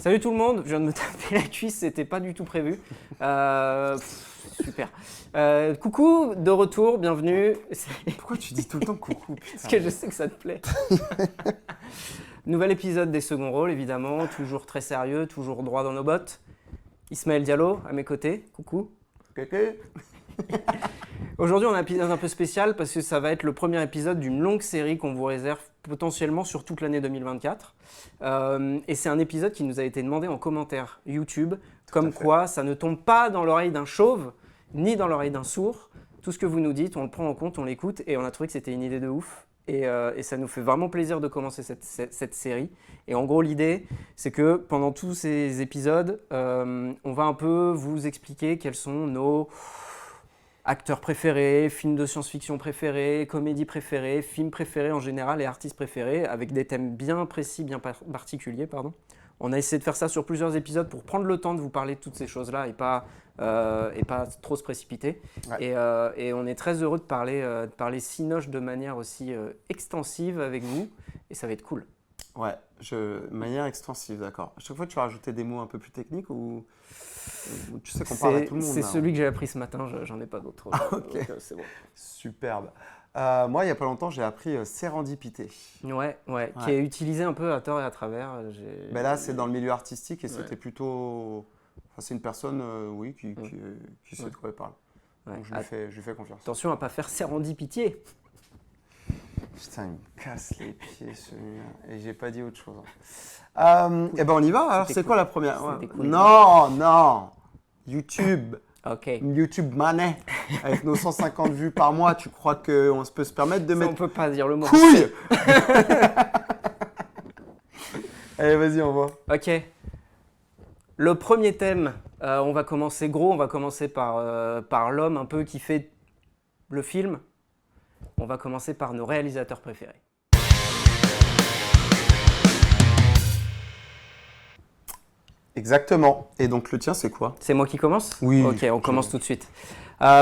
Salut tout le monde, je viens de me taper la cuisse, c'était pas du tout prévu. Super. Coucou, de retour, bienvenue. Pourquoi tu dis tout le temps coucou, putain? Parce que je sais que ça te plaît. Nouvel épisode des seconds rôles, évidemment, toujours très sérieux, toujours droit dans nos bottes. Ismaël Diallo, à mes côtés, coucou. Aujourd'hui, on a un épisode un peu spécial parce que ça va être le premier épisode d'une longue série qu'on vous réserve potentiellement sur toute l'année 2024. Et c'est un épisode qui nous a été demandé en commentaire YouTube, comme quoi ça ne tombe pas dans l'oreille d'un chauve, ni dans l'oreille d'un sourd. Tout ce que vous nous dites, on le prend en compte, on l'écoute, et on a trouvé que c'était une idée de ouf. Et ça nous fait vraiment plaisir de commencer cette série. Et en gros, l'idée, c'est que pendant tous ces épisodes, on va un peu vous expliquer quels sont nos acteurs préférés, films de science-fiction préférés, comédies préférées, films préférés en général et artistes préférés, avec des thèmes bien précis, bien particuliers. On a essayé de faire ça sur plusieurs épisodes pour prendre le temps de vous parler de toutes ces choses-là et pas trop se précipiter. Ouais. Et on est très heureux de parler Cinoche de manière aussi extensive avec vous, et ça va être cool. Ouais, manière extensive, d'accord. À chaque fois, tu vas rajouter des mots un peu plus techniques ou tu sais qu'on parle à tout le monde? C'est celui que j'ai appris ce matin, j'en ai pas d'autres. Ok, c'est bon. Superbe. Moi, il n'y a pas longtemps, j'ai appris sérendipité. Ouais, qui est utilisé un peu à tort et à travers. Ben là, c'est dans le milieu artistique et c'était plutôt... Enfin, c'est une personne, qui sait de quoi elle parle. Ouais. Donc, je lui fais confiance. Attention à ne pas faire sérendipité. Putain, il me casse les pieds celui-là. Et j'ai pas dit autre chose. Eh ben on y va. Alors, c'est quoi la première? Cool. Non. YouTube. Ok. YouTube Manet. Avec nos 150 vues par mois, tu crois qu'on peut se permettre de mettre... On peut pas dire le mot. Couille. Allez, vas-y, on voit. Ok. Le premier thème, on va commencer gros. On va commencer par l'homme un peu qui fait le film. On va commencer par nos réalisateurs préférés. Exactement. Et donc le tien, c'est quoi? C'est moi qui commence? Oui. Ok, on commence tout de suite.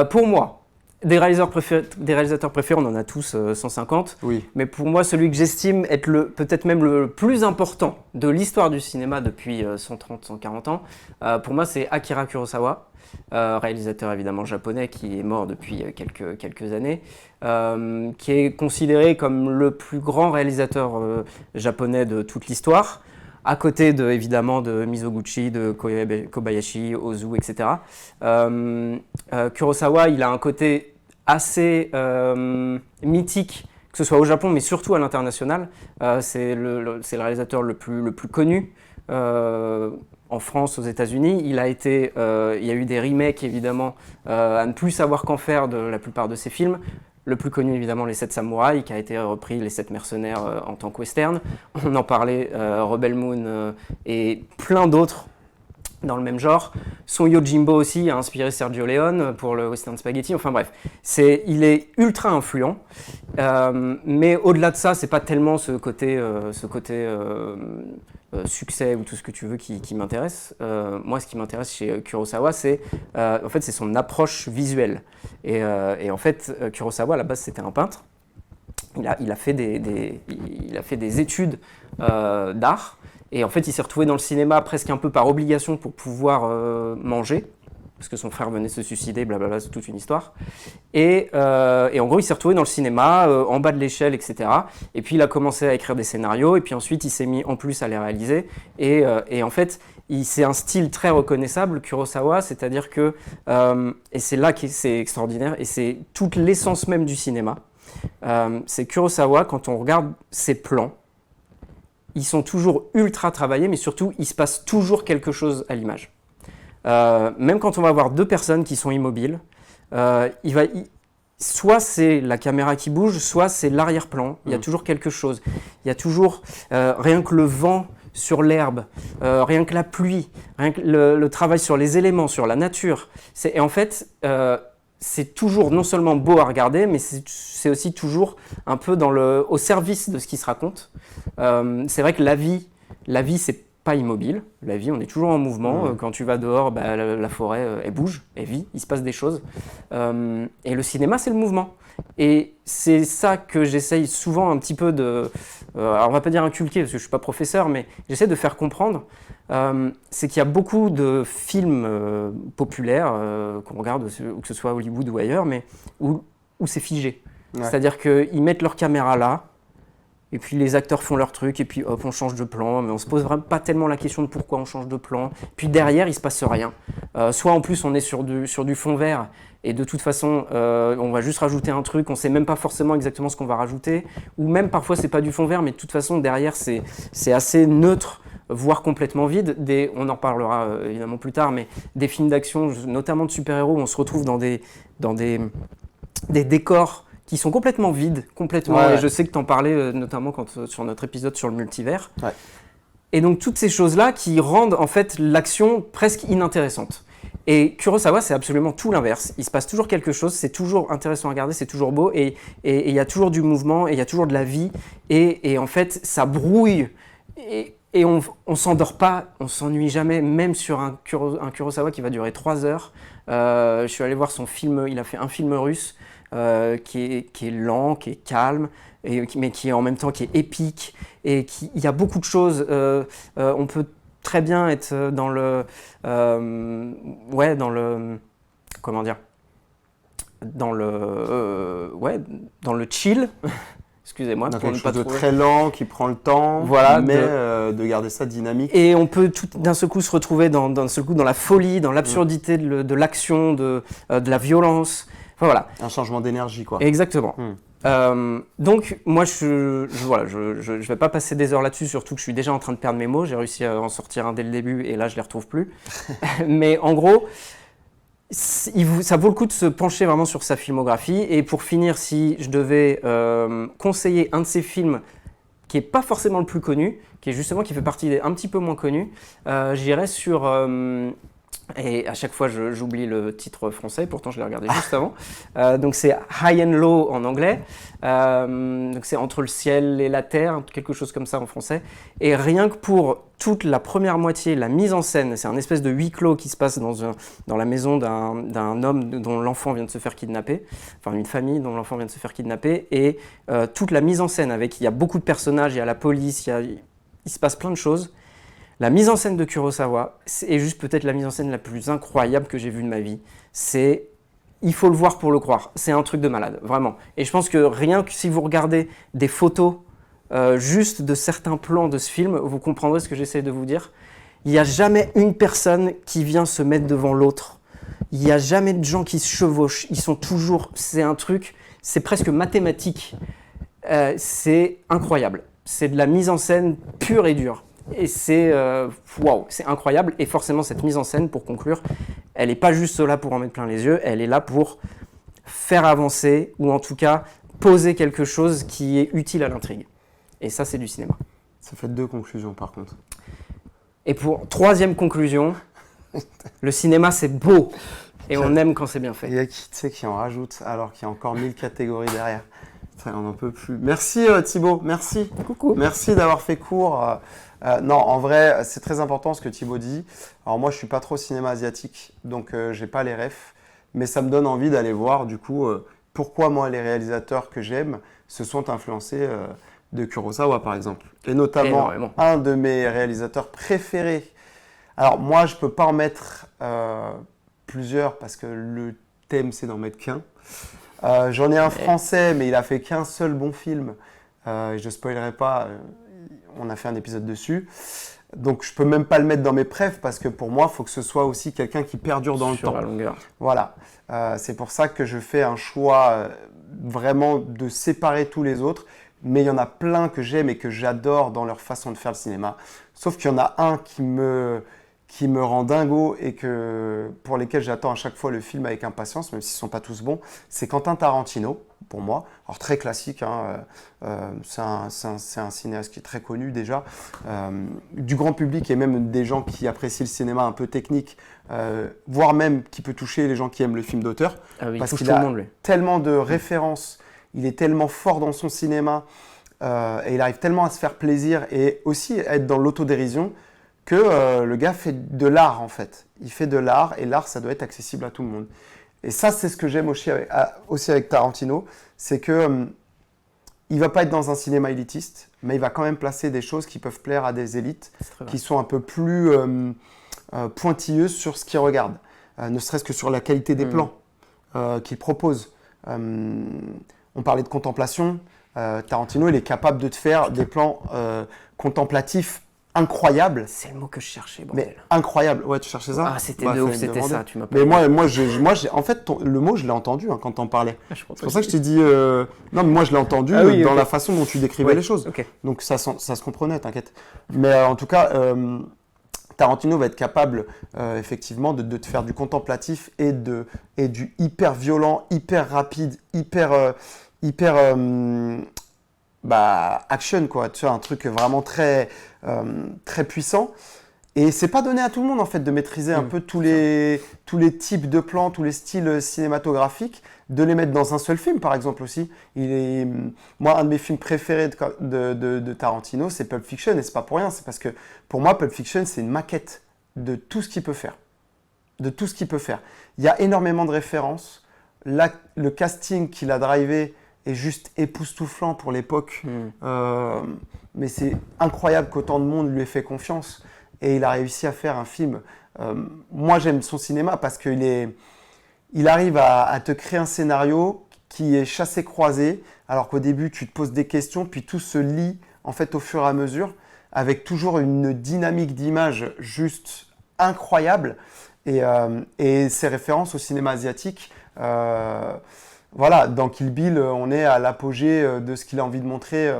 Pour moi, des réalisateurs préférés, on en a tous 150. Oui. Mais pour moi, celui que j'estime être peut-être même le plus important de l'histoire du cinéma depuis 130, 140 ans, pour moi, c'est Akira Kurosawa. Réalisateur évidemment japonais qui est mort depuis quelques années, qui est considéré comme le plus grand réalisateur japonais de toute l'histoire, à côté évidemment de Mizoguchi, de Kobayashi, Ozu, etc. Kurosawa, il a un côté assez mythique, que ce soit au Japon, mais surtout à l'international. C'est le réalisateur le plus connu. En France, aux États-Unis, il y a eu des remakes évidemment à ne plus savoir qu'en faire de la plupart de ses films. Le plus connu évidemment, Les 7 Samouraïs, qui a été repris, Les 7 Mercenaires en tant que western. On en parlait, Rebel Moon et plein d'autres dans le même genre. Son Yojimbo aussi a inspiré Sergio Leone pour le western spaghetti. Enfin bref, il est ultra influent. Mais au-delà de ça, c'est pas tellement ce côté succès ou tout ce que tu veux qui m'intéresse. Moi, ce qui m'intéresse chez Kurosawa, c'est son approche visuelle. Et en fait, Kurosawa, à la base, c'était un peintre. Il a fait des études d'art. Et en fait, il s'est retrouvé dans le cinéma presque un peu par obligation pour pouvoir manger, parce que son frère venait se suicider, blablabla, c'est toute une histoire. Et en gros, il s'est retrouvé dans le cinéma, en bas de l'échelle, etc. Et puis, il a commencé à écrire des scénarios, et puis ensuite, il s'est mis en plus à les réaliser. Et en fait, c'est un style très reconnaissable, Kurosawa, c'est-à-dire que, et c'est là que c'est extraordinaire, et c'est toute l'essence même du cinéma, c'est Kurosawa, quand on regarde ses plans, ils sont toujours ultra travaillés, mais surtout, il se passe toujours quelque chose à l'image. Même quand on va voir deux personnes qui sont immobiles, soit c'est la caméra qui bouge, soit c'est l'arrière-plan. Il y a toujours quelque chose. Il y a toujours, rien que le vent sur l'herbe, rien que la pluie, rien que le travail sur les éléments, sur la nature. Et en fait, c'est toujours non seulement beau à regarder, mais c'est aussi toujours un peu au service de ce qui se raconte. C'est vrai que la vie, pas immobile. La vie, on est toujours en mouvement. Quand tu vas dehors, la forêt, elle bouge, elle vit, il se passe des choses. Et le cinéma, c'est le mouvement. Et c'est ça que j'essaye souvent un petit peu de... alors on va pas dire inculquer, parce que je suis pas professeur, mais j'essaie de faire comprendre. C'est qu'il y a beaucoup de films populaires qu'on regarde, que ce soit à Hollywood ou ailleurs, mais où c'est figé. Ouais. C'est-à-dire qu'ils mettent leur caméra là, et puis les acteurs font leur truc, et puis hop, on change de plan, mais on se pose vraiment pas tellement la question de pourquoi on change de plan. Puis derrière, il se passe rien. Soit en plus, on est sur du fond vert, et de toute façon, on va juste rajouter un truc, on sait même pas forcément exactement ce qu'on va rajouter, ou même parfois c'est pas du fond vert, mais de toute façon derrière c'est assez neutre, voire complètement vide. On en reparlera évidemment plus tard, mais des films d'action, notamment de super-héros, on se retrouve dans des décors qui sont complètement vides, complètement. Ouais. Et je sais que tu en parlais notamment sur notre épisode sur le multivers. Ouais. Et donc toutes ces choses-là qui rendent en fait l'action presque inintéressante. Et Kurosawa, c'est absolument tout l'inverse. Il se passe toujours quelque chose, c'est toujours intéressant à regarder, c'est toujours beau, et il y a toujours du mouvement, et il y a toujours de la vie, et en fait, ça brouille, et on s'endort pas, on s'ennuie jamais, même sur un Kurosawa qui va durer 3 heures. Je suis allé voir son film, il a fait un film russe, qui est lent, qui est calme, mais qui est en même temps qui est épique, et il y a beaucoup de choses. On peut très bien être dans le chill. Excusez-moi. Donc quelque chose de très lent, qui prend le temps, voilà, mais de garder ça dynamique. Et on peut d'un seul coup se retrouver dans la folie, dans l'absurdité de l'action, de la violence. Enfin, voilà. Un changement d'énergie, quoi. Exactement. Donc, moi, je vais pas passer des heures là-dessus, surtout que je suis déjà en train de perdre mes mots. J'ai réussi à en sortir un dès le début, et là, je les retrouve plus. Mais en gros, ça vaut le coup de se pencher vraiment sur sa filmographie. Et pour finir, si je devais conseiller un de ses films qui est pas forcément le plus connu, qui fait partie des un petit peu moins connus, j'irais sur... et à chaque fois, j'oublie le titre français, pourtant je l'ai regardé juste avant. Donc c'est High and Low en anglais. Donc c'est entre le ciel et la terre, quelque chose comme ça en français. Et rien que pour toute la première moitié, la mise en scène, c'est un espèce de huis clos qui se passe dans la maison d'un homme dont l'enfant vient de se faire kidnapper, enfin une famille dont l'enfant vient de se faire kidnapper. Et toute la mise en scène, il y a beaucoup de personnages, il y a la police, il se passe plein de choses. La mise en scène de Kurosawa est juste peut-être la mise en scène la plus incroyable que j'ai vue de ma vie. Il faut le voir pour le croire. C'est un truc de malade, vraiment. Et je pense que rien que si vous regardez des photos juste de certains plans de ce film, vous comprendrez ce que j'essaie de vous dire. Il n'y a jamais une personne qui vient se mettre devant l'autre. Il n'y a jamais de gens qui se chevauchent. Ils sont toujours... C'est un truc... C'est presque mathématique. C'est incroyable. C'est de la mise en scène pure et dure. Et c'est incroyable. Et forcément, cette mise en scène, pour conclure, elle n'est pas juste là pour en mettre plein les yeux, elle est là pour faire avancer, ou en tout cas poser quelque chose qui est utile à l'intrigue. Et ça, c'est du cinéma. Ça fait 2 conclusions, par contre. Et pour 3e conclusion, le cinéma, c'est beau. Et on aime quand c'est bien fait. Il y a qui en rajoute, alors qu'il y a encore 1000 catégories derrière. On n'en peut plus. Merci Thibaut, merci. Coucou. Merci d'avoir fait court. Non, en vrai, c'est très important ce que Thibaut dit. Alors moi, je suis pas trop cinéma asiatique, donc j'ai pas les refs, mais ça me donne envie d'aller voir du coup pourquoi moi les réalisateurs que j'aime se sont influencés de Kurosawa par exemple. Et notamment un de mes réalisateurs préférés. Alors moi, je peux pas en mettre plusieurs parce que le thème c'est d'en mettre qu'un. J'en ai un français, mais il a fait qu'un seul bon film. Je ne spoilerai pas, on a fait un épisode dessus. Donc je ne peux même pas le mettre dans mes préfs parce que pour moi, il faut que ce soit aussi quelqu'un qui perdure dans le temps. Sur la longueur. Voilà. C'est pour ça que je fais un choix vraiment de séparer tous les autres. Mais il y en a plein que j'aime et que j'adore dans leur façon de faire le cinéma. Sauf qu'il y en a un qui me rend dingo et pour lesquels j'attends à chaque fois le film avec impatience, même s'ils ne sont pas tous bons, c'est Quentin Tarantino, pour moi. Alors très classique, c'est un cinéaste qui est très connu déjà, du grand public et même des gens qui apprécient le cinéma un peu technique, voire même qui peut toucher les gens qui aiment le film d'auteur. Ah oui, parce qu'il a tellement de références, il est tellement fort dans son cinéma, et il arrive tellement à se faire plaisir et aussi à être dans l'autodérision, que le gars fait de l'art en fait. Il fait de l'art et l'art, ça doit être accessible à tout le monde. Et ça, c'est ce que j'aime aussi avec Tarantino, c'est que il va pas être dans un cinéma élitiste, mais il va quand même placer des choses qui peuvent plaire à des élites, qui sont un peu plus pointilleuses sur ce qu'ils regardent, ne serait-ce que sur la qualité des plans qu'il propose. On parlait de contemplation. Tarantino, il est capable de te faire des plans contemplatifs incroyables. C'est le mot que je cherchais, bordel. Mais incroyable. Ouais, tu cherchais ça? Ah, c'était de ouf, c'était ça, tu m'as pas Mais dit. moi, en fait, le mot, je l'ai entendu quand t'en parlais. C'est pour ça que je t'ai dit... Non, mais moi, je l'ai entendu dans la façon dont tu décrivais les choses. Okay. Donc, ça se comprenait, t'inquiète. Mais en tout cas, Tarantino va être capable, effectivement, de te faire du contemplatif et du hyper violent, hyper rapide, hyper action, quoi. Tu vois, un truc vraiment très puissant. Et c'est pas donné à tout le monde, en fait, de maîtriser un peu tous les types de plans, tous les styles cinématographiques, de les mettre dans un seul film, par exemple, aussi. Moi, un de mes films préférés de Tarantino, c'est Pulp Fiction, et c'est pas pour rien, c'est parce que, pour moi, Pulp Fiction, c'est une maquette de tout ce qu'il peut faire. De tout ce qu'il peut faire. Il y a énormément de références. Là, le casting qu'il a drivé est juste époustouflant pour l'époque. Mais c'est incroyable qu'autant de monde lui ait fait confiance. Et il a réussi à faire un film. Moi, j'aime son cinéma parce qu'il arrive à te créer un scénario qui est chassé-croisé, alors qu'au début, tu te poses des questions, puis tout se lie en fait au fur et à mesure, avec toujours une dynamique d'image juste incroyable. Et ses références au cinéma asiatique, voilà, dans Kill Bill, on est à l'apogée de ce qu'il a envie de montrer.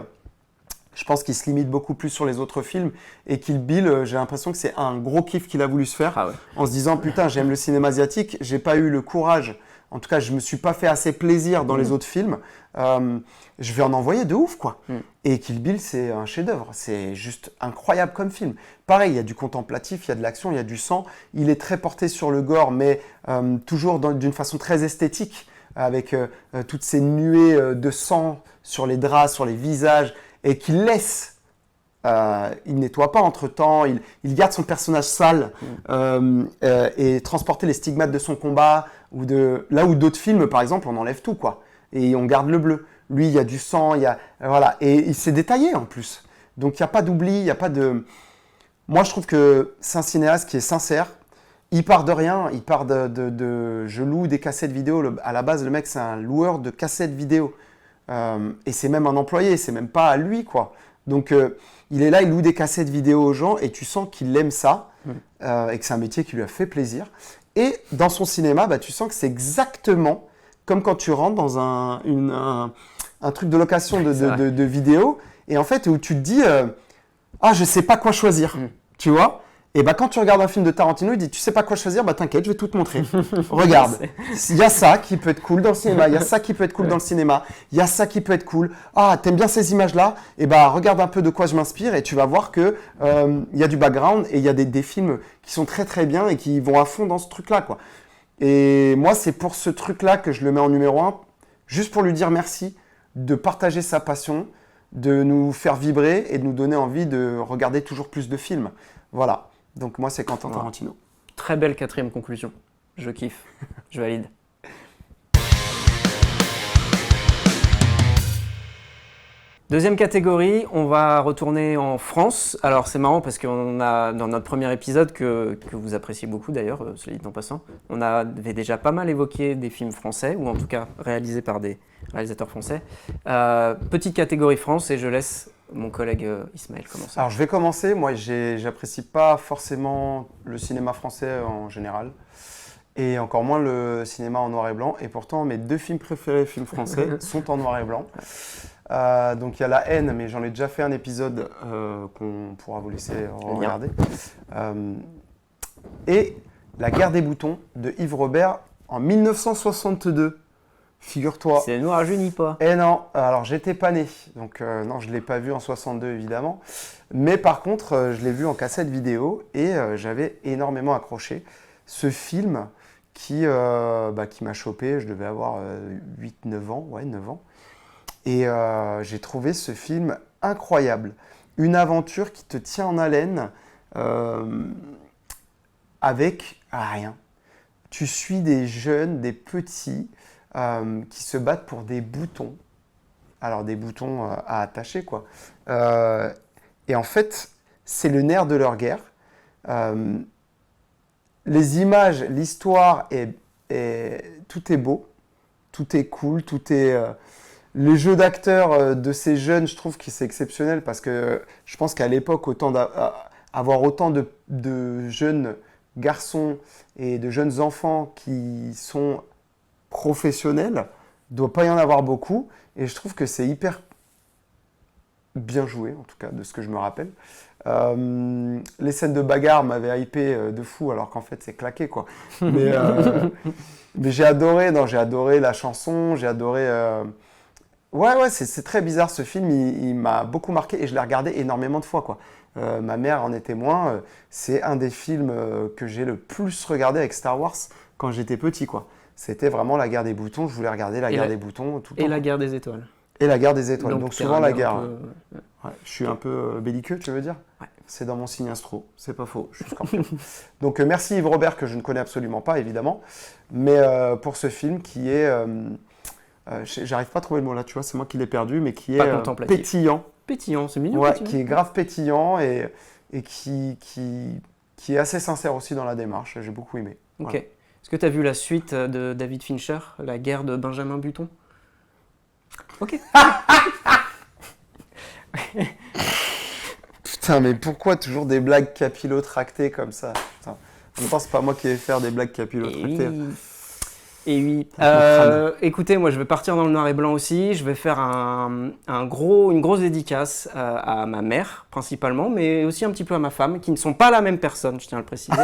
Je pense qu'il se limite beaucoup plus sur les autres films. Et Kill Bill, j'ai l'impression que c'est un gros kiff qu'il a voulu se faire. En se disant, putain, j'aime le cinéma asiatique, j'ai pas eu le courage. En tout cas, je me suis pas fait assez plaisir dans les autres films. Je vais en envoyer de ouf, quoi. Et Kill Bill, c'est un chef-d'œuvre. C'est juste incroyable comme film. Pareil, il y a du contemplatif, il y a de l'action, il y a du sang. Il est très porté sur le gore, mais toujours d'une façon très esthétique, avec toutes ces nuées de sang sur les draps, sur les visages, et qu'il laisse. Il nettoie pas entre-temps, il garde son personnage sale et transporter les stigmates de son combat, là où d'autres films, par exemple, on enlève tout, quoi. Et on garde le bleu. Lui, il y a du sang, voilà. Et il s'est détaillé en plus. Donc, il n'y a pas d'oubli, il n'y a pas de... Moi, je trouve que c'est un cinéaste qui est sincère. Il part de rien, il part je loue des cassettes vidéo. À la base, le mec, c'est un loueur de cassettes vidéo. Et c'est même un employé, c'est même pas à lui, quoi. Donc, il est là, il loue des cassettes vidéo aux gens et tu sens qu'il aime ça et que c'est un métier qui lui a fait plaisir. Et dans son cinéma, tu sens que c'est exactement comme quand tu rentres dans un truc de location de vidéo et en fait où tu te dis je sais pas quoi choisir, tu vois. Et quand tu regardes un film de Tarantino, il dit tu sais pas quoi choisir, t'inquiète, je vais tout te montrer. Regarde, il y a ça qui peut être cool dans le cinéma, il y a ça qui peut être cool dans le cinéma, il y a ça qui peut être cool. Ah, t'aimes bien ces images-là? Et regarde un peu de quoi je m'inspire et tu vas voir que il y a du background et il y a des films qui sont très très bien et qui vont à fond dans ce truc-là, quoi. Et moi, c'est pour ce truc-là que je le mets en numéro 1, juste pour lui dire merci de partager sa passion, de nous faire vibrer et de nous donner envie de regarder toujours plus de films. Voilà. Donc moi, c'est Quentin Tarantino. Très belle 4e conclusion. Je kiffe. Je valide. Deuxième catégorie, on va retourner en France. Alors c'est marrant parce qu'on a, dans notre premier épisode, que vous appréciez beaucoup d'ailleurs, cela dit en passant, on avait déjà pas mal évoqué des films français, ou en tout cas réalisés par des réalisateurs français. Petite catégorie France, et je laisse mon collègue Ismaël commencer. Alors je vais commencer. Moi, j'apprécie pas forcément le cinéma français en général, et encore moins le cinéma en noir et blanc. Et pourtant, mes 2 films préférés, films français, sont en noir et blanc. Donc il y a La Haine, mais j'en ai déjà fait un épisode qu'on pourra vous laisser regarder. Et La Guerre des boutons de Yves Robert en 1962. Figure-toi. C'est nous rajeunit pas. Eh non, alors j'étais pas né, donc non, je ne l'ai pas vu en 62 évidemment. Mais par contre, je l'ai vu en cassette vidéo et j'avais énormément accroché. Ce film qui m'a chopé, je devais avoir 8-9 ans, ouais, 9 ans. Et j'ai trouvé ce film incroyable. Une aventure qui te tient en haleine, avec rien. Tu suis des jeunes, des petits qui se battent pour des boutons. Alors des boutons à attacher, quoi. Et en fait, c'est le nerf de leur guerre. Les images, l'histoire, tout est beau, tout est cool, tout est... les jeux d'acteurs de ces jeunes, je trouve que c'est exceptionnel parce que je pense qu'à l'époque, avoir autant de jeunes garçons et de jeunes enfants qui sont professionnels, il ne doit pas y en avoir beaucoup. Et je trouve que c'est hyper bien joué, en tout cas, de ce que je me rappelle. Les scènes de bagarre m'avaient hypé de fou, alors qu'en fait, c'est claqué, quoi. Mais j'ai adoré la chanson, j'ai adoré... Ouais, c'est très bizarre ce film, il m'a beaucoup marqué et je l'ai regardé énormément de fois, quoi. Ma mère en est témoin, c'est un des films que j'ai le plus regardé avec Star Wars quand j'étais petit, quoi. C'était vraiment la guerre des boutons, je voulais regarder la guerre des boutons tout le temps. Et la guerre des étoiles. Et la guerre des étoiles, donc souvent la guerre. Ouais. Je suis un peu belliqueux, tu veux dire? Ouais. C'est dans mon signe astro, c'est pas faux, je suis scorpion. Donc merci Yves Robert, que je ne connais absolument pas, évidemment, mais pour ce film qui est... j'arrive pas à trouver le mot là, tu vois, c'est moi qui l'ai perdu, mais qui est pétillant. Pétillant, c'est mignon. Ouais, pétillant. qui est grave pétillant et qui est assez sincère aussi dans la démarche. J'ai beaucoup aimé. Ok. Voilà. Est-ce que tu as vu la suite de David Fincher, La guerre de Benjamin Button? Ok. Putain, mais pourquoi toujours des blagues capillotractées comme ça? Putain. En même temps, c'est pas moi qui vais faire des blagues capillotractées. Et oui. Écoutez, moi je vais partir dans le noir et blanc aussi. Je vais faire une grosse dédicace à ma mère principalement, mais aussi un petit peu à ma femme, qui ne sont pas la même personne, je tiens à le préciser.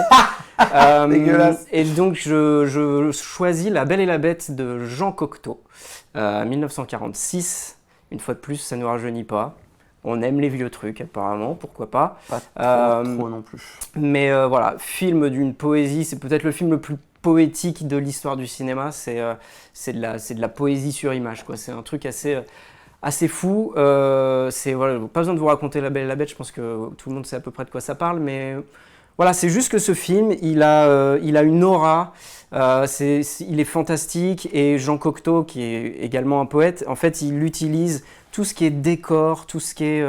Dégueulasse. Et donc je choisis La Belle et la Bête de Jean Cocteau, 1946. Une fois de plus, ça ne nous rajeunit pas. On aime les vieux trucs apparemment, pourquoi pas. Pas trop non plus. Mais voilà, film d'une poésie, c'est peut-être le film le plus poétique de l'histoire du cinéma, c'est de la poésie sur image, quoi. C'est un truc assez fou. Voilà, pas besoin de vous raconter La Belle et la Bête, je pense que tout le monde sait à peu près de quoi ça parle, mais voilà, c'est juste que ce film, il a une aura, il est fantastique, et Jean Cocteau, qui est également un poète, en fait, il utilise tout ce qui est décor, tout ce qui est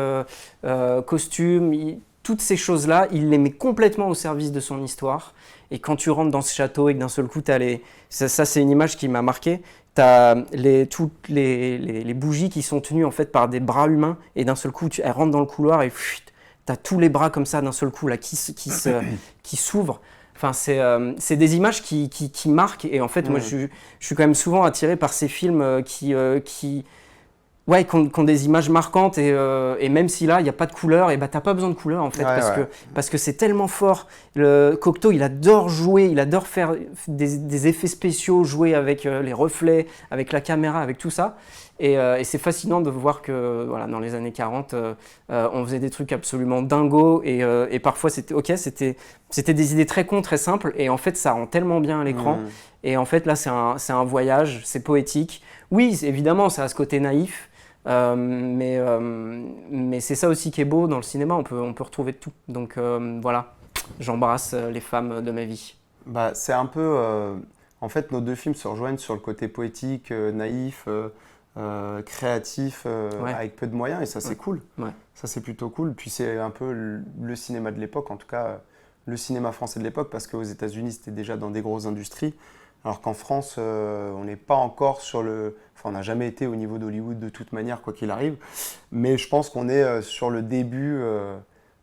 costume, toutes ces choses-là, il les met complètement au service de son histoire. Et quand tu rentres dans ce château et que d'un seul coup, ça c'est une image qui m'a marqué, tu as toutes les bougies qui sont tenues en fait par des bras humains, et d'un seul coup, elles rentrent dans le couloir et tu as tous les bras comme ça d'un seul coup là, qui s'ouvrent. Enfin, c'est des images qui marquent, et en fait, moi, je suis quand même souvent attiré par ces films qui ont des images marquantes, et même si là il n'y a pas de couleur, et bah t'as pas besoin de couleur en fait, parce que c'est tellement fort. Cocteau, il adore jouer, il adore faire des effets spéciaux, jouer avec les reflets, avec la caméra, avec tout ça, et c'est fascinant de voir que voilà, dans les années 40 on faisait des trucs absolument dingos, et parfois c'était des idées très cons, très simples, et en fait ça rend tellement bien à l'écran. Et en fait là c'est un voyage, c'est poétique. Oui, évidemment ça a ce côté naïf, mais c'est ça aussi qui est beau dans le cinéma, on peut retrouver tout. Donc voilà, j'embrasse les femmes de ma vie. Bah, c'est un peu... en fait, nos deux films se rejoignent sur le côté poétique, naïf, créatif, avec peu de moyens, et ça c'est cool. Ouais. Ça c'est plutôt cool. Puis c'est un peu le cinéma de l'époque, en tout cas le cinéma français de l'époque, parce qu'aux États-Unis c'était déjà dans des grosses industries. Alors qu'en France, on n'est pas encore sur le... Enfin, on n'a jamais été au niveau d'Hollywood de toute manière, quoi qu'il arrive. Mais je pense qu'on est sur le début,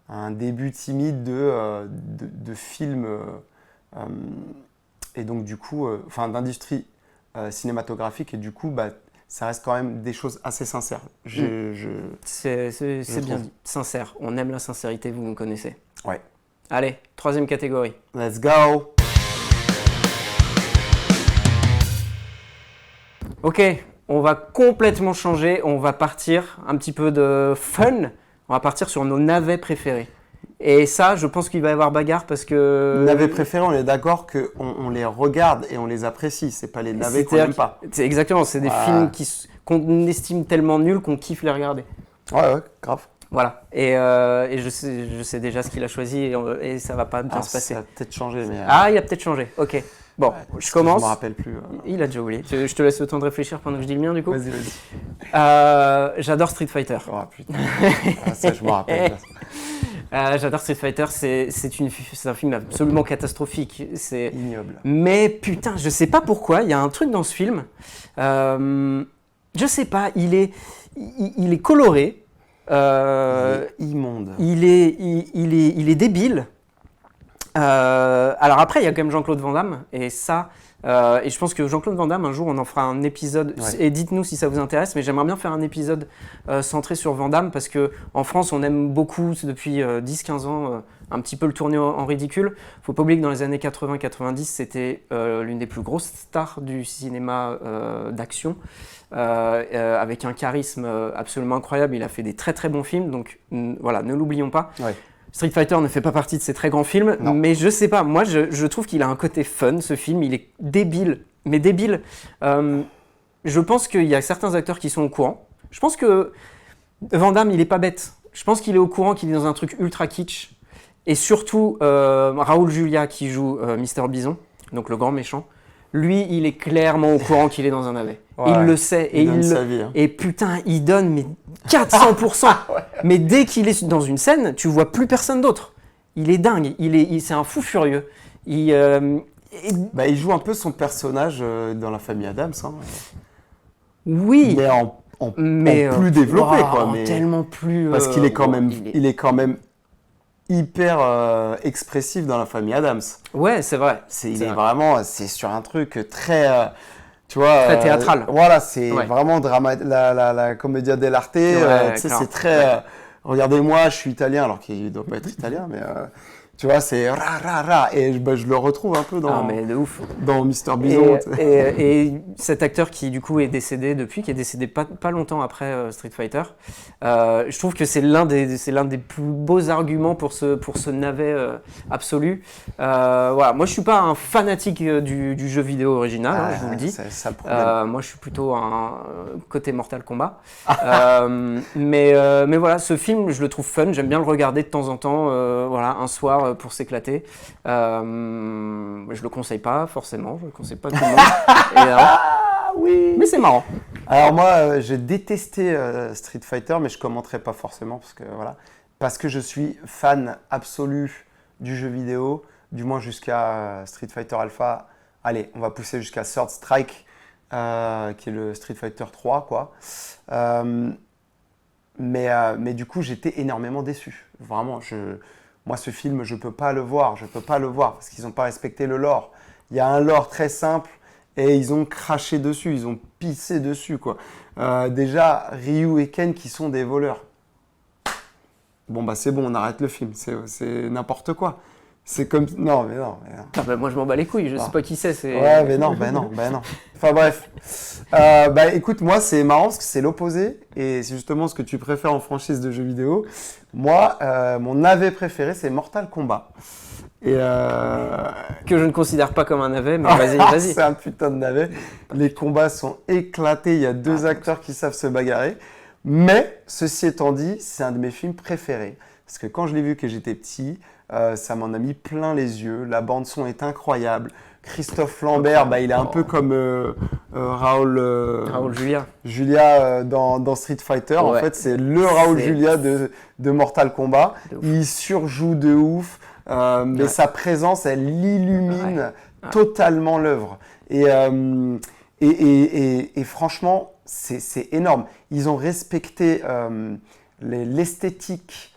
un début timide de films. Et donc, du coup, d'industrie cinématographique. Et du coup, ça reste quand même des choses assez sincères. C'est bien dit. Sincère. On aime la sincérité, vous nous connaissez. Ouais. Allez, troisième catégorie. Let's go! Ok, on va complètement changer, on va partir un petit peu de fun, on va partir sur nos navets préférés. Et ça, je pense qu'il va y avoir bagarre parce que... Navets préférés, on est d'accord qu'on les regarde et on les apprécie, c'est pas les navets qu'on n'aime pas. Exactement, c'est des films qu'on estime tellement nuls qu'on kiffe les regarder. Ouais, grave. Voilà. Et je sais déjà ce qu'il a choisi et ça va pas bien se passer. Ça a peut-être changé, mais. Ah, il a peut-être changé. Ok. Bon, je commence. Je me rappelle plus. Il a déjà oublié. Je te laisse le temps de réfléchir pendant que je dis le mien, du coup. Vas-y, vas-y. J'adore Street Fighter. Oh putain. Ça, je me rappelle. J'adore Street Fighter. C'est un film absolument catastrophique. C'est ignoble. Mais putain, je sais pas pourquoi. Il y a un truc dans ce film. Je sais pas. Il est coloré. Il est immonde. Il est débile. Alors après, il y a quand même Jean-Claude Van Damme, et ça, et je pense que Jean-Claude Van Damme, un jour, on en fera un épisode, et dites-nous si ça vous intéresse, mais j'aimerais bien faire un épisode centré sur Van Damme, parce qu'en France, on aime beaucoup, depuis 10-15 ans, un petit peu le tourner en ridicule. Faut pas oublier que dans les années 80-90, c'était l'une des plus grosses stars du cinéma d'action, avec un charisme absolument incroyable. Il a fait des très très bons films, donc voilà, ne l'oublions pas. Ouais. Street Fighter ne fait pas partie de ces très grands films, mais je sais pas, moi je trouve qu'il a un côté fun, ce film, il est débile, mais débile. Je pense qu'il y a certains acteurs qui sont au courant. Je pense que Van Damme, il est pas bête. Je pense qu'il est au courant qu'il est dans un truc ultra kitsch. Et surtout, Raoul Julia qui joue Mr. Bison, donc le grand méchant, lui, il est clairement au courant qu'il est dans un navet. Ouais, il le sait. Il donne sa vie, hein. Et putain, il donne mais 400%. Ouais. Mais dès qu'il est dans une scène, tu vois plus personne d'autre. Il est dingue. C'est un fou furieux. Il joue un peu son personnage dans La Famille Adams. Hein. Oui. Mais en plus développé. Quoi, mais tellement plus... Parce qu'il est quand même... Il est quand même hyper expressif dans La Famille Adams. Ouais, c'est vrai. Il est vraiment... C'est sur un truc très... tu vois, très théâtral. Voilà, c'est vraiment la commedia dell'arte. C'est très... regardez-moi, je suis italien, alors qu'il ne doit pas être italien, mais... tu vois, c'est ra. Et je le retrouve un peu dans, mais de ouf. Dans Mr. Bison. Et cet acteur qui, du coup, est décédé depuis, qui est décédé pas longtemps après Street Fighter, je trouve que c'est l'un des plus beaux arguments pour ce navet absolu. Voilà. Moi, je ne suis pas un fanatique du jeu vidéo original, je vous le dis. Ça le moi, je suis plutôt un côté Mortal Kombat. Mais voilà, ce film, je le trouve fun. J'aime bien le regarder de temps en temps, voilà, un soir, pour s'éclater. Je le conseille pas forcément, je le conseille pas à tout le monde. Oui. Mais c'est marrant. Alors moi, j'ai détesté Street Fighter, mais je commenterai pas forcément parce que je suis fan absolu du jeu vidéo, du moins jusqu'à Street Fighter Alpha. Allez, on va pousser jusqu'à Third Strike, qui est le Street Fighter 3, quoi. Mais du coup, j'étais énormément déçu. Vraiment, moi, ce film, je ne peux pas le voir. Parce qu'ils n'ont pas respecté le lore. Il y a un lore très simple et ils ont craché dessus, ils ont pissé dessus, quoi. Déjà, Ryu et Ken qui sont des voleurs. Bon, c'est bon, on arrête le film. C'est n'importe quoi. C'est comme... Non, mais non. Moi, je m'en bats les couilles, je sais pas qui c'est. Ouais, mais non. Enfin, bref. Écoute, moi, c'est marrant parce que c'est l'opposé. Et c'est justement ce que tu préfères en franchise de jeux vidéo. Moi, mon navet préféré, c'est Mortal Kombat. Que je ne considère pas comme un navet, mais vas-y. C'est un putain de navet. Les combats sont éclatés. Il y a deux acteurs qui savent se bagarrer. Mais, ceci étant dit, c'est un de mes films préférés. Parce que quand je l'ai vu que j'étais petit... ça m'en a mis plein les yeux. La bande-son est incroyable. Christophe Lambert, il est un peu comme Raoul Julia dans Street Fighter. Ouais. En fait, c'est le Raoul Julia de Mortal Kombat. Il surjoue de ouf. Mais sa présence, elle illumine totalement l'œuvre. Et franchement, c'est énorme. Ils ont respecté l'esthétique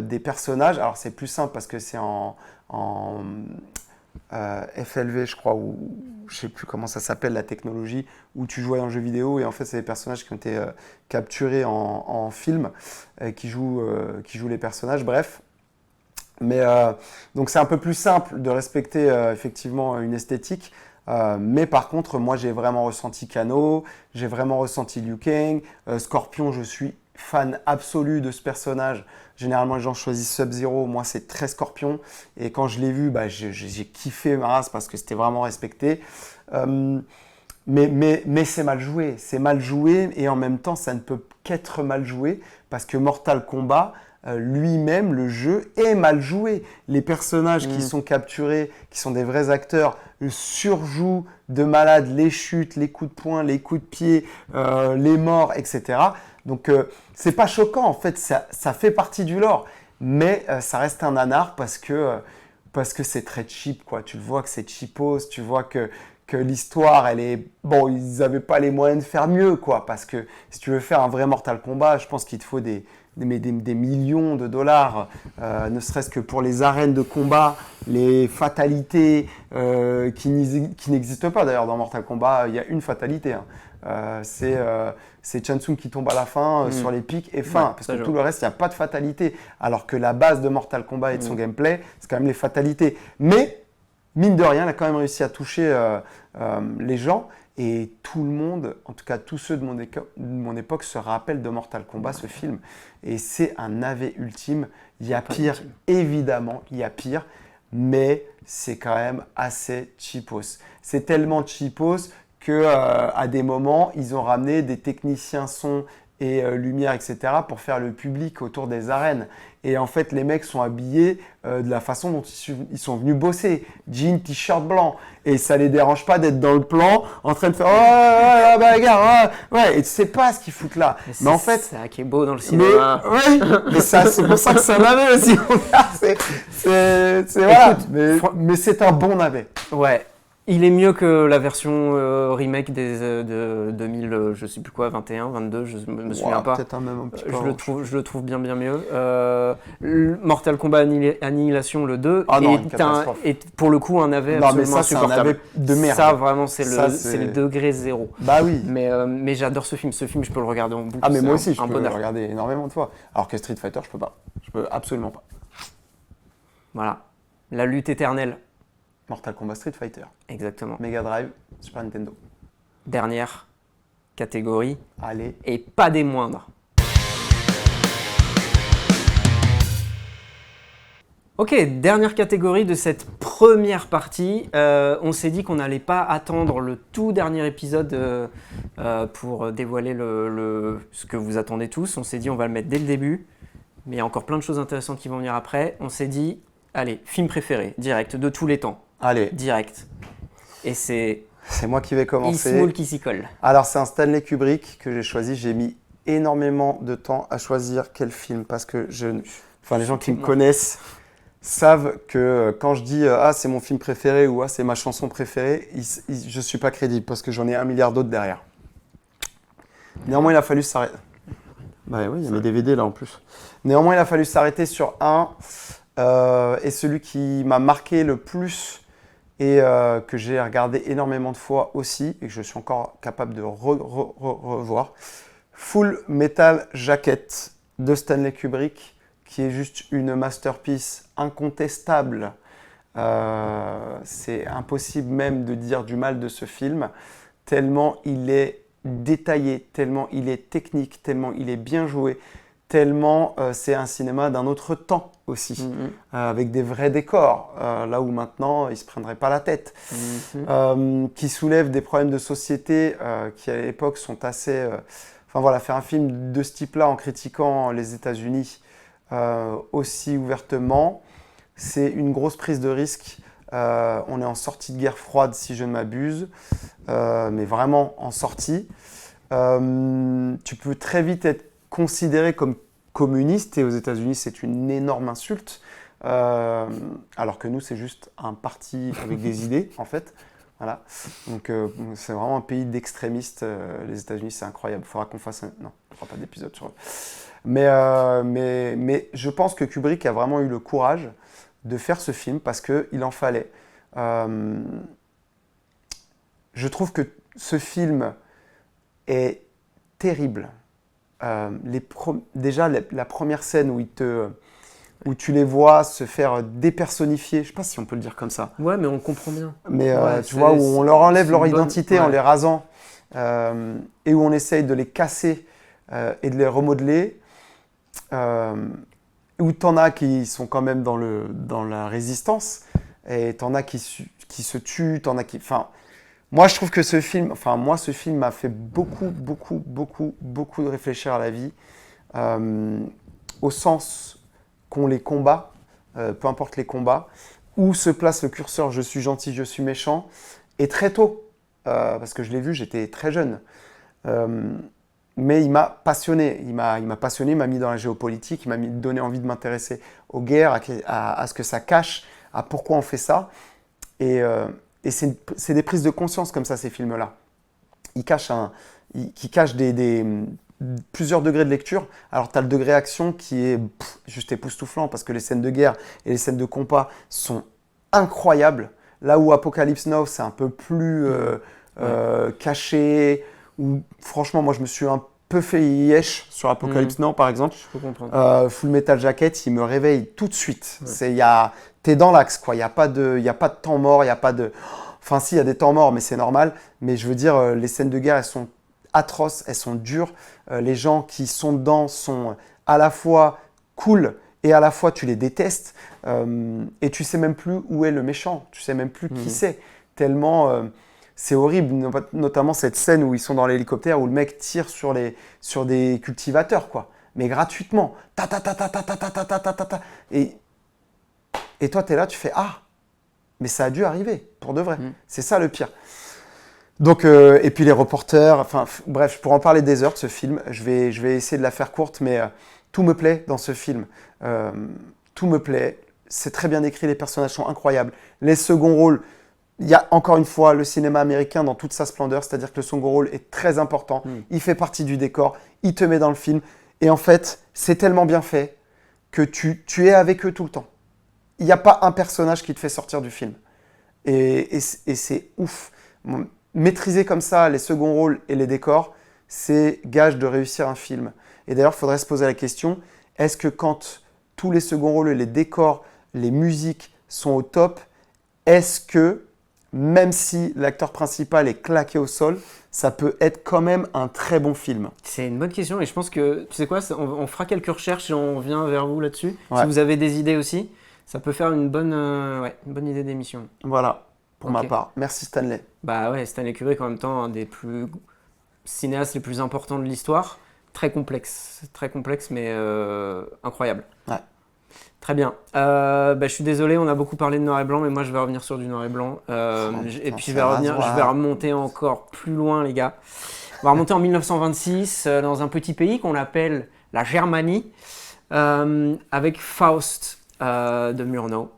des personnages. Alors c'est plus simple parce que c'est en FLV, je crois, ou je sais plus comment ça s'appelle, la technologie où tu jouais en jeu vidéo et en fait c'est des personnages qui ont été capturés en film, qui jouent les personnages, bref. Mais donc c'est un peu plus simple de respecter effectivement une esthétique. Mais par contre, moi j'ai vraiment ressenti Kano, j'ai vraiment ressenti Liu Kang, Scorpion, je suis fan absolu de ce personnage. Généralement, les gens choisissent Sub-Zero. Moi, c'est très Scorpion. Et quand je l'ai vu, j'ai kiffé ma race parce que c'était vraiment respecté. Mais c'est mal joué. C'est mal joué et en même temps, ça ne peut qu'être mal joué parce que Mortal Kombat, lui-même, le jeu, est mal joué. Les personnages qui sont capturés, qui sont des vrais acteurs, surjouent de malade les chutes, les coups de poing, les coups de pied, les morts, etc. Donc, c'est pas choquant. En fait, ça fait partie du lore. Mais ça reste un nanar parce que c'est très cheap, quoi. Tu le vois que c'est cheapos, tu vois que l'histoire, elle est... Bon, ils n'avaient pas les moyens de faire mieux, quoi. Parce que si tu veux faire un vrai Mortal Kombat, je pense qu'il te faut des millions de dollars, ne serait-ce que pour les arènes de combat, les fatalités qui n'existent pas. D'ailleurs, dans Mortal Kombat, il y a une fatalité. C'est Shang Tsung qui tombe à la fin sur les pics et fin. Parce que tout le reste, il n'y a pas de fatalité. Alors que la base de Mortal Kombat et de son gameplay, c'est quand même les fatalités. Mais, mine de rien, il a quand même réussi à toucher les gens. Et tout le monde, en tout cas tous ceux de mon époque, se rappellent de Mortal Kombat, ce film. Et c'est un navet ultime. Il y a pire, évidemment, il y a pire. Mais c'est quand même assez cheapos. C'est tellement cheapos qu'à des moments, ils ont ramené des techniciens son et lumière, etc. pour faire le public autour des arènes. Et en fait, les mecs sont habillés de la façon dont ils sont venus bosser. Jean, t-shirt blanc. Et ça les dérange pas d'être dans le plan, en train de faire « Oh, bagarre, ouais. » Et tu sais pas ce qu'ils foutent là. Mais en fait... C'est ça qui est beau dans le cinéma. Mais ça, c'est pour ça que c'est un navet aussi. Voilà. Mais c'est un bon navet. Ouais. Il est mieux que la version remake de 2000, je sais plus quoi, 21, 22, je me souviens pas. Peut-être même un petit peu. Je le trouve bien mieux. Mortal Kombat Annihilation, le 2, est pour le coup un navet absolument insupportable. C'est un navet de merde. Ça, vraiment, c'est le degré zéro. Bah oui. Mais j'adore ce film. Ce film, je peux le regarder en boucle. Ah, mais moi aussi, je peux le regarder énormément de fois. Alors que Street Fighter, je peux pas. Je peux absolument pas. Voilà. La lutte éternelle. Mortal Kombat Street Fighter. Exactement. Mega Drive, Super Nintendo. Dernière catégorie. Allez. Et pas des moindres. Ok, dernière catégorie de cette première partie. On s'est dit qu'on n'allait pas attendre le tout dernier épisode pour dévoiler ce que vous attendez tous. On s'est dit on va le mettre dès le début. Mais il y a encore plein de choses intéressantes qui vont venir après. On s'est dit, allez, film préféré, direct, de tous les temps. Allez. Direct. Et c'est moi qui vais commencer. Eastwood qui s'y colle. Alors, c'est un Stanley Kubrick que j'ai choisi. J'ai mis énormément de temps à choisir quel film parce que les gens qui me connaissent savent que quand je dis c'est mon film préféré ou c'est ma chanson préférée, je ne suis pas crédible parce que j'en ai 1 milliard d'autres derrière. Néanmoins, il a fallu s'arrêter. Bah oui, il y a mes DVD là en plus. Néanmoins, il a fallu s'arrêter sur un et celui qui m'a marqué le plus et que j'ai regardé énormément de fois aussi et que je suis encore capable de revoir. Full Metal Jacket de Stanley Kubrick, qui est juste une masterpiece incontestable. C'est impossible même de dire du mal de ce film, tellement il est détaillé, tellement il est technique, tellement il est bien joué, tellement c'est un cinéma d'un autre temps aussi, avec des vrais décors, là où maintenant ils ne se prendraient pas la tête, qui soulèvent des problèmes de société qui à l'époque sont assez... faire un film de ce type-là en critiquant les États-Unis aussi ouvertement, c'est une grosse prise de risque. On est en sortie de guerre froide si je ne m'abuse, mais vraiment en sortie. Tu peux très vite être considéré comme communiste et aux États-Unis c'est une énorme insulte, alors que nous c'est juste un parti avec des idées en fait. Voilà. Donc c'est vraiment un pays d'extrémistes. Les États-Unis c'est incroyable. Il faudra qu'on fasse non, on ne fera pas d'épisode sur eux. Mais je pense que Kubrick a vraiment eu le courage de faire ce film parce qu'il en fallait. Je trouve que ce film est terrible. Déjà, la première scène où tu les vois se faire dépersonnifier, je ne sais pas si on peut le dire comme ça. Ouais, mais on comprend bien. Mais tu vois, où on leur enlève leur identité en les rasant et où on essaye de les casser et de les remodeler. Où t'en as qui sont quand même dans la résistance et t'en as qui se tuent, t'en as qui... Enfin, Moi, je trouve que ce film m'a fait beaucoup de réfléchir à la vie, euh, au sens qu'ont les combats, peu importe les combats, où se place le curseur je suis gentil, je suis méchant, et très tôt, parce que je l'ai vu, j'étais très jeune. Euh, mais il m'a passionné, il m'a passionné, il m'a mis dans la géopolitique, il m'a donné envie de m'intéresser aux guerres, à ce que ça cache, à pourquoi on fait ça. Et c'est des prises de conscience comme ça, ces films-là. Qui cachent plusieurs degrés de lecture. Alors, tu as le degré action qui est juste époustouflant parce que les scènes de guerre et les scènes de combat sont incroyables. Là où Apocalypse Now, c'est un peu plus caché. Où, franchement, moi, je me suis un peu fait yesh sur Apocalypse Now, par exemple. Je peux comprendre. Full Metal Jacket, il me réveille tout de suite. Ouais. T'es dans l'axe, quoi. Il n'y a pas de temps mort, il n'y a pas de... Enfin, si, il y a des temps morts, mais c'est normal. Mais je veux dire, les scènes de guerre, elles sont atroces, elles sont dures. Les gens qui sont dedans sont à la fois cool et à la fois tu les détestes. Et tu sais même plus où est le méchant. Tu sais même plus qui c'est. Tellement... c'est horrible, notamment cette scène où ils sont dans l'hélicoptère où le mec tire sur des cultivateurs, quoi. Mais gratuitement. Ta ta ta ta ta ta ta ta ta ta ta ta. Et toi, tu es là, tu fais ah, mais ça a dû arriver, pour de vrai. C'est ça le pire. Donc, et puis les reporters, enfin, bref, je pourrais en parler des heures de ce film. Je vais essayer de la faire courte, mais tout me plaît dans ce film. Tout me plaît. C'est très bien écrit, les personnages sont incroyables. Les seconds rôles, il y a encore une fois le cinéma américain dans toute sa splendeur, c'est-à-dire que le second rôle est très important. Il fait partie du décor, il te met dans le film. Et en fait, c'est tellement bien fait que tu es avec eux tout le temps. Il n'y a pas un personnage qui te fait sortir du film. Et c'est ouf. Maîtriser comme ça les seconds rôles et les décors, c'est gage de réussir un film. Et d'ailleurs, il faudrait se poser la question, est-ce que quand tous les seconds rôles et les décors, les musiques sont au top, est-ce que, même si l'acteur principal est claqué au sol, ça peut être quand même un très bon film? C'est une bonne question et je pense que, tu sais quoi, on fera quelques recherches et on revient vers vous là-dessus. Ouais. Si vous avez des idées aussi, ça peut faire une bonne idée d'émission. Voilà, pour ma Ok. part. Merci Stanley. Bah ouais, Stanley Kubrick en même temps, un des plus cinéastes les plus importants de l'histoire. Très complexe mais incroyable. Ouais. Très bien. Je suis désolé, on a beaucoup parlé de noir et blanc, mais moi je vais revenir sur du noir et blanc. Et puis je vais remonter encore plus loin, les gars. On va remonter en 1926 dans un petit pays qu'on appelle la Germanie, avec Faust de Murnau.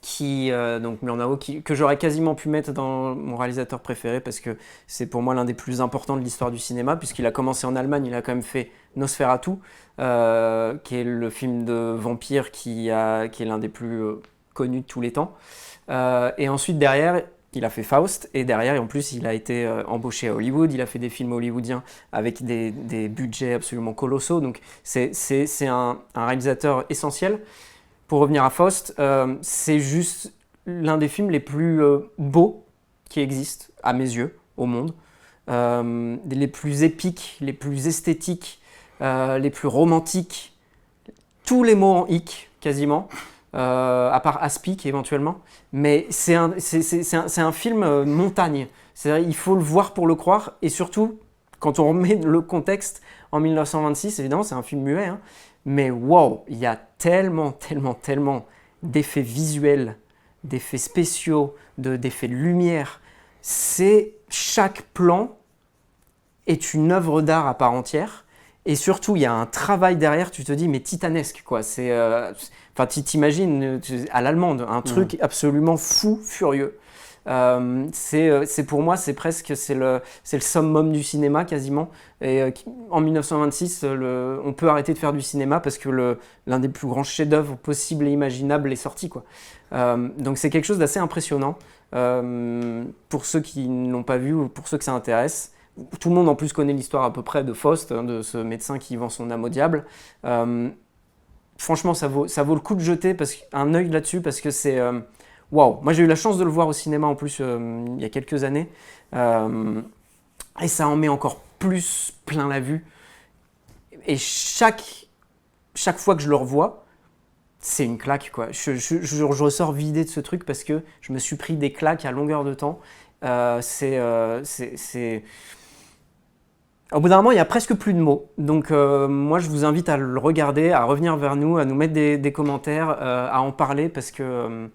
Que j'aurais quasiment pu mettre dans mon réalisateur préféré parce que c'est pour moi l'un des plus importants de l'histoire du cinéma, puisqu'il a commencé en Allemagne, il a quand même fait Nosferatu, qui est le film de vampire qui est l'un des plus connus de tous les temps. Et ensuite derrière, il a fait Faust, et derrière, et en plus, il a été embauché à Hollywood, il a fait des films hollywoodiens avec des budgets absolument colossaux, donc c'est un réalisateur essentiel. Pour revenir à Faust, c'est juste l'un des films les plus beaux qui existent, à mes yeux, au monde. Les plus épiques, les plus esthétiques, les plus romantiques. Tous les mots en hic, quasiment, à part aspic éventuellement. Mais c'est un film montagne. C'est-à-dire, il faut le voir pour le croire. Et surtout, quand on remet le contexte en 1926, évidemment, c'est un film muet, hein, mais wow, il y a tellement d'effets visuels, d'effets spéciaux, d'effets de lumière. Chaque plan est une œuvre d'art à part entière. Et surtout, il y a un travail derrière, tu te dis, mais titanesque, quoi. Enfin, tu t'imagines à l'allemande, un truc absolument fou, furieux. C'est pour moi, c'est le summum du cinéma quasiment. Et en 1926, on peut arrêter de faire du cinéma parce que l'un des plus grands chefs-d'œuvre possibles et imaginables est sorti, quoi. Donc c'est quelque chose d'assez impressionnant pour ceux qui ne l'ont pas vu ou pour ceux que ça intéresse. Tout le monde en plus connaît l'histoire à peu près de Faust, hein, de ce médecin qui vend son âme au diable. Franchement, ça vaut le coup de jeter un œil là-dessus parce que c'est waouh. Moi, j'ai eu la chance de le voir au cinéma en plus il y a quelques années. Et ça en met encore plus plein la vue. Et chaque fois que je le revois, c'est une claque, quoi. Je ressors vidé de ce truc parce que je me suis pris des claques à longueur de temps. c'est... Au bout d'un moment, il n'y a presque plus de mots. Donc moi, je vous invite à le regarder, à revenir vers nous, à nous mettre des commentaires, à en parler parce que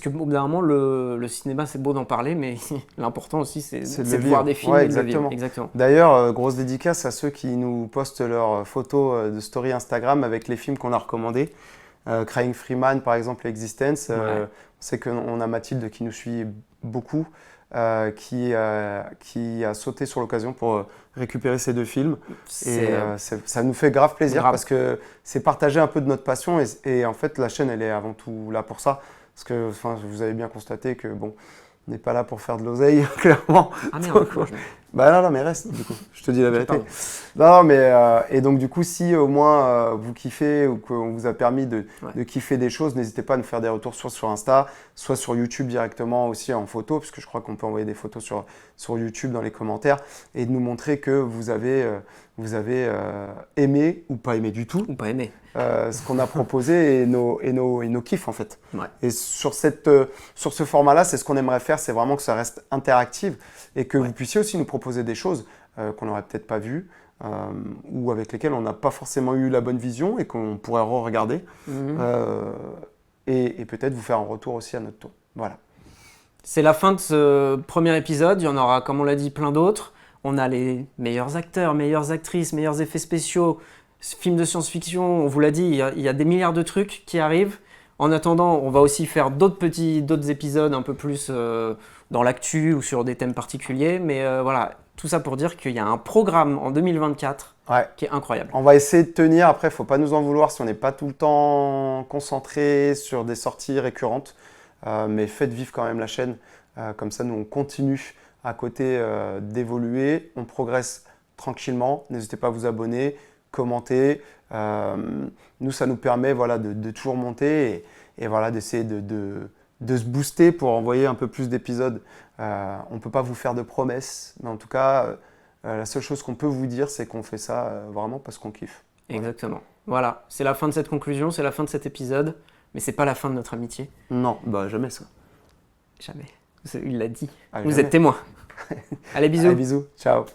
au bout d'un moment, le cinéma, c'est beau d'en parler, mais l'important aussi, c'est de voir des films ouais, et de le vivre. exactement. Exactement. D'ailleurs, grosse dédicace à ceux qui nous postent leurs photos de story Instagram avec les films qu'on a recommandés. Crying Freeman, par exemple, Existence. Ouais. On sait qu'on a Mathilde qui nous suit beaucoup, qui a sauté sur l'occasion pour récupérer ces deux films. Et ça nous fait grave plaisir parce que c'est partager un peu de notre passion et en fait la chaîne elle est avant tout là pour ça. Parce que vous avez bien constaté que bon, on n'est pas là pour faire de l'oseille, clairement. Ah merde, Bah non, mais reste, du coup, je te dis la vérité. Non, mais et donc du coup, si au moins vous kiffez ou qu'on vous a permis de kiffer des choses, n'hésitez pas à nous faire des retours soit sur Insta, soit sur YouTube directement aussi en photo, parce que je crois qu'on peut envoyer des photos sur YouTube dans les commentaires et de nous montrer que vous avez aimé ou pas aimé du tout. Ou pas aimé. Ce qu'on a proposé et nos kiffs en fait. Ouais. Et sur ce format-là, c'est ce qu'on aimerait faire, c'est vraiment que ça reste interactif et que vous puissiez aussi nous proposer des choses qu'on n'aurait peut-être pas vues ou avec lesquelles on n'a pas forcément eu la bonne vision et qu'on pourrait re-regarder et peut-être vous faire un retour aussi à notre tour. Voilà. C'est la fin de ce premier épisode, il y en aura, comme on l'a dit, plein d'autres. On a les meilleurs acteurs, meilleures actrices, meilleurs effets spéciaux, films de science-fiction, on vous l'a dit, il y a des milliards de trucs qui arrivent. En attendant, on va aussi faire d'autres épisodes un peu plus dans l'actu ou sur des thèmes particuliers. Mais voilà, tout ça pour dire qu'il y a un programme en 2024 qui est incroyable. On va essayer de tenir. Après, il ne faut pas nous en vouloir si on n'est pas tout le temps concentré sur des sorties récurrentes. Mais faites vivre quand même la chaîne. Comme ça, nous, on continue à côté d'évoluer. On progresse tranquillement. N'hésitez pas à vous abonner, commenter. Nous, ça nous permet de toujours monter et voilà, d'essayer de se booster pour envoyer un peu plus d'épisodes. On ne peut pas vous faire de promesses, mais en tout cas, la seule chose qu'on peut vous dire, c'est qu'on fait ça vraiment parce qu'on kiffe. Exactement. Voilà, c'est la fin de cette conclusion, c'est la fin de cet épisode, mais c'est pas la fin de notre amitié. Non, bah jamais ça. Jamais. Il l'a dit. Ah, vous jamais. êtes témoins. Allez, bisous. Allez, bisous. Ciao.